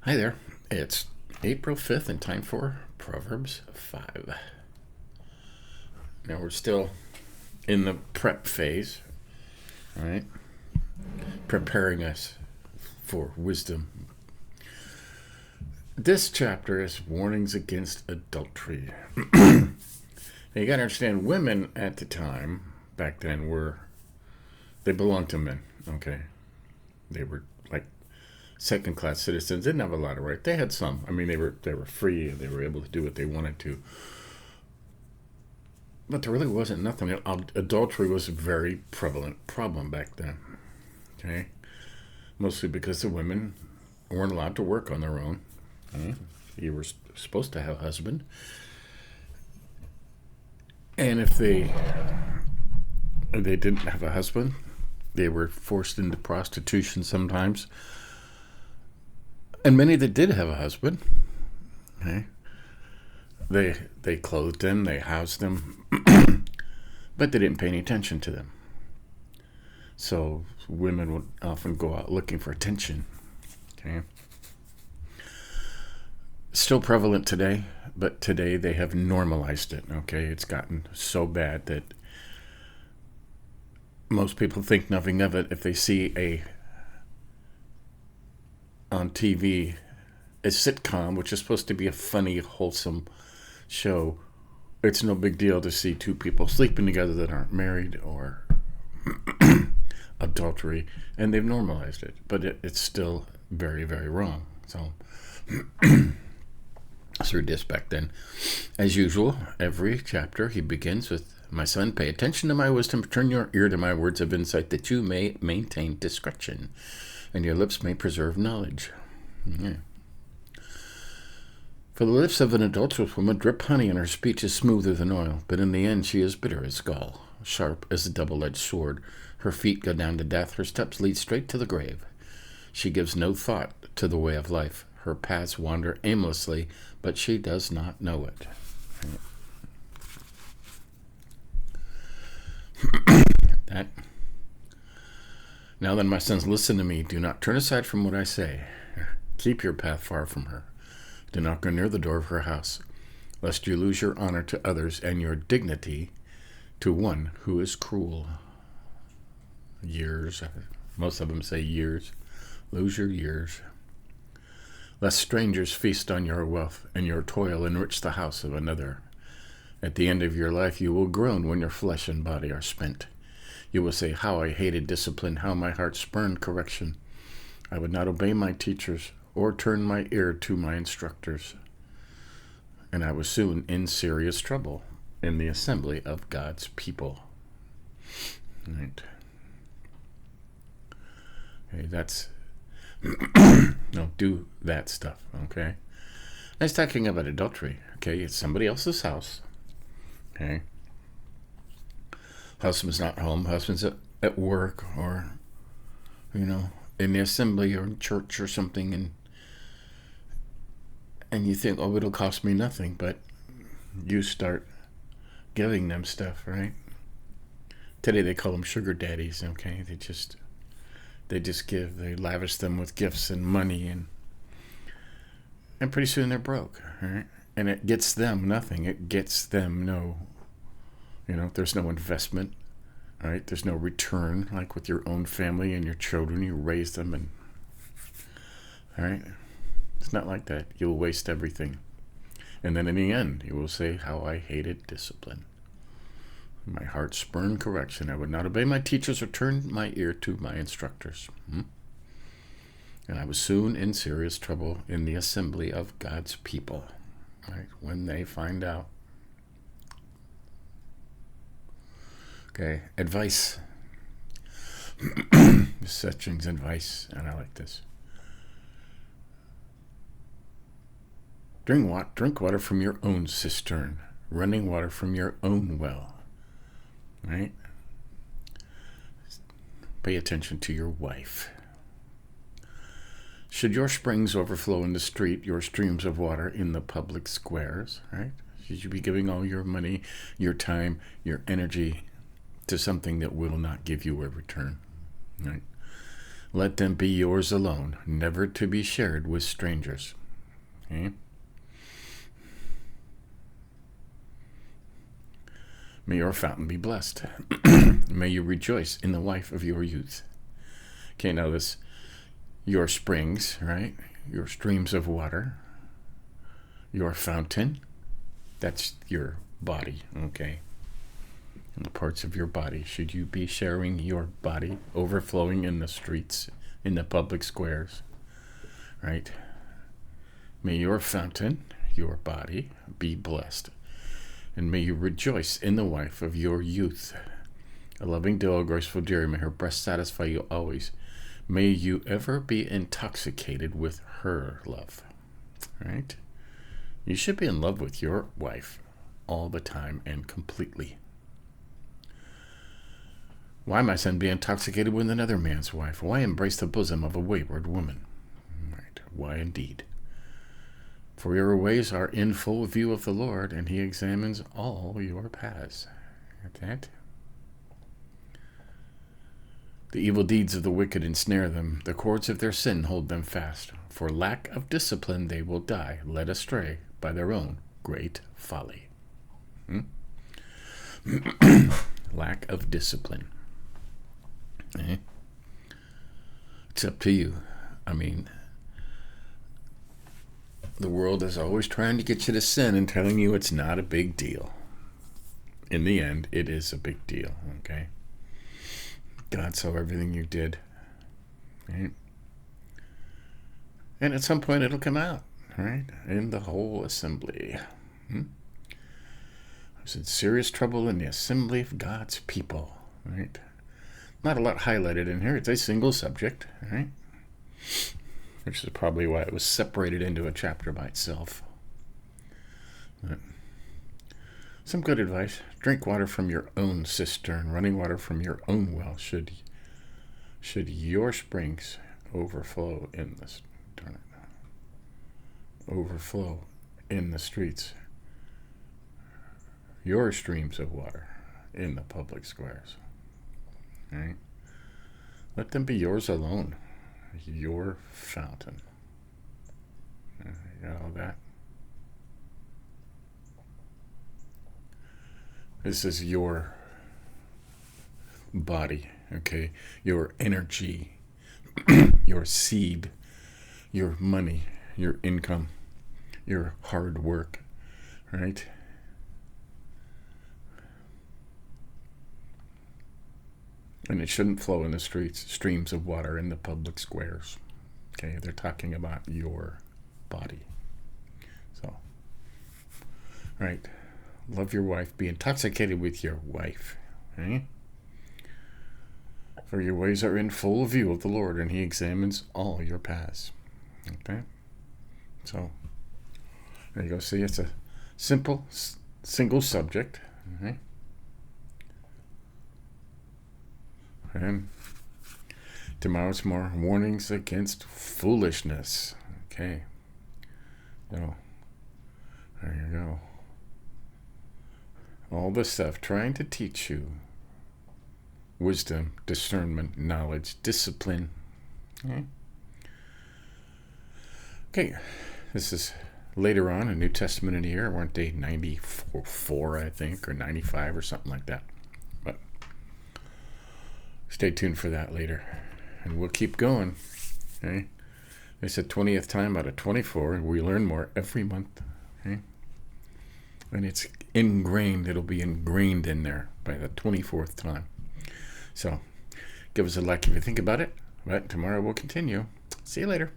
Hi there. It's April 5th and time for Proverbs 5. Now we're still in the prep phase, all right? Preparing us for wisdom. This chapter is warnings against adultery. Now you got to understand, women at the time, back then, they belonged to men, okay? They were like second-class citizens. Didn't have a lot of rights. They had some. I mean, they were free. They were able to do what they wanted to. But there really wasn't nothing. Adultery was a very prevalent problem back then. Okay, mostly because the women weren't allowed to work on their own. Okay? You were supposed to have a husband, and if they didn't have a husband, they were forced into prostitution sometimes. And many that did have a husband, okay, they clothed them, they housed them, but they didn't pay any attention to them. So women would often go out looking for attention. Okay, still prevalent today, but today they have normalized it. Okay, it's gotten so bad that most people think nothing of it if they see on TV a sitcom, which is supposed to be a funny, wholesome show. It's no big deal to see two people sleeping together that aren't married or adultery, and they've normalized it, but it's still very, very wrong. So through this back then, as usual, every chapter he begins with, "My son, pay attention to my wisdom, turn your ear to my words of insight, that you may maintain discretion, and your lips may preserve knowledge." Yeah. For the lips of an adulterous woman drip honey, and her speech is smoother than oil, but in the end she is bitter as gall, sharp as a double-edged sword. Her feet go down to death, her steps lead straight to the grave. She gives no thought to the way of life. Her paths wander aimlessly, but she does not know it. That. Now then, my sons, listen to me. Do not turn aside from what I say. Keep your path far from her. Do not go near the door of her house, lest you lose your honor to others and your dignity to one who is cruel. Years. Most of them say years. Lose your years. Lest strangers feast on your wealth and your toil enrich the house of another. At the end of your life you will groan when your flesh and body are spent. You will say, "How I hated discipline, how my heart spurned correction. I would not obey my teachers or turn my ear to my instructors." And I was soon in serious trouble in the assembly of God's people. Right. Okay, that's don't do that stuff, okay? I was talking about adultery, okay? It's somebody else's house, okay? Husband's not home, husband's at work, or, in the assembly or in church or something, and you think, oh, it'll cost me nothing, but you start giving them stuff, right? Today they call them sugar daddies, okay? They just lavish them with gifts and money, and pretty soon they're broke, right? And it gets them nothing. It gets them there's no investment, right? There's no return, like with your own family and your children. You raise them, and all right, it's not like that. You'll waste everything, and then in the end, you will say, "How I hated discipline. My heart spurned correction. I would not obey my teachers or turn my ear to my instructors." And I was soon in serious trouble in the assembly of God's people, right? When they find out. Okay, advice. Setching's advice, and I like this. Drink water from your own cistern, running water from your own well. Right? Pay attention to your wife. Should your springs overflow in the street, your streams of water in the public squares, right? Should you be giving all your money, your time, your energy to something that will not give you a return, right? Let them be yours alone, never to be shared with strangers. Okay? May your fountain be blessed. May you rejoice in the wife of your youth. Okay, now this, your springs, right? Your streams of water. Your fountain. That's your body, okay? And the parts of your body. Should you be sharing your body overflowing in the streets, in the public squares, right? May your fountain, your body, be blessed. And may you rejoice in the wife of your youth. A loving doe, a graceful deer, may her breast satisfy you always. May you ever be intoxicated with her love. Right? You should be in love with your wife all the time and completely. Why, my son, be intoxicated with another man's wife? Why embrace the bosom of a wayward woman? Right. Why indeed? For your ways are in full view of the Lord, and he examines all your paths. Got that? The evil deeds of the wicked ensnare them. The cords of their sin hold them fast. For lack of discipline they will die, led astray by their own great folly. Lack of discipline. It's up to you. I mean, the world is always trying to get you to sin and telling you it's not a big deal. In the end, it is a big deal, okay? God saw everything you did. Right? And at some point it'll come out, right? In the whole assembly. I was in serious trouble in the assembly of God's people, right? Not a lot highlighted in here. It's a single subject, right? Which is probably why it was separated into a chapter by itself. But some good advice. Drink water from your own cistern, running water from your own well. Should your springs overflow in the streets, your streams of water in the public squares. Right? Let them be yours alone. Your fountain. You got all that? This is your body, okay? Your energy, your seed, your money, your income, your hard work, right? And it shouldn't flow in the streets, streams of water in the public squares. Okay, they're talking about your body. So, right. Love your wife. Be intoxicated with your wife. Okay? For your ways are in full view of the Lord, and he examines all your paths. Okay? So, there you go. See, it's a simple, single subject. Okay? And tomorrow's more warnings against foolishness. Okay. So, there you go. All this stuff trying to teach you wisdom, discernment, knowledge, discipline. Okay. This is later on, a New Testament in a year. Weren't they 94, I think, or 95 or something like that. But stay tuned for that later. And we'll keep going. Okay? It's the 20th time out of 24, and we learn more every month. Okay? And it's ingrained. It'll be ingrained in there by the 24th time. So give us a like if you think about it. But tomorrow we'll continue. See you later.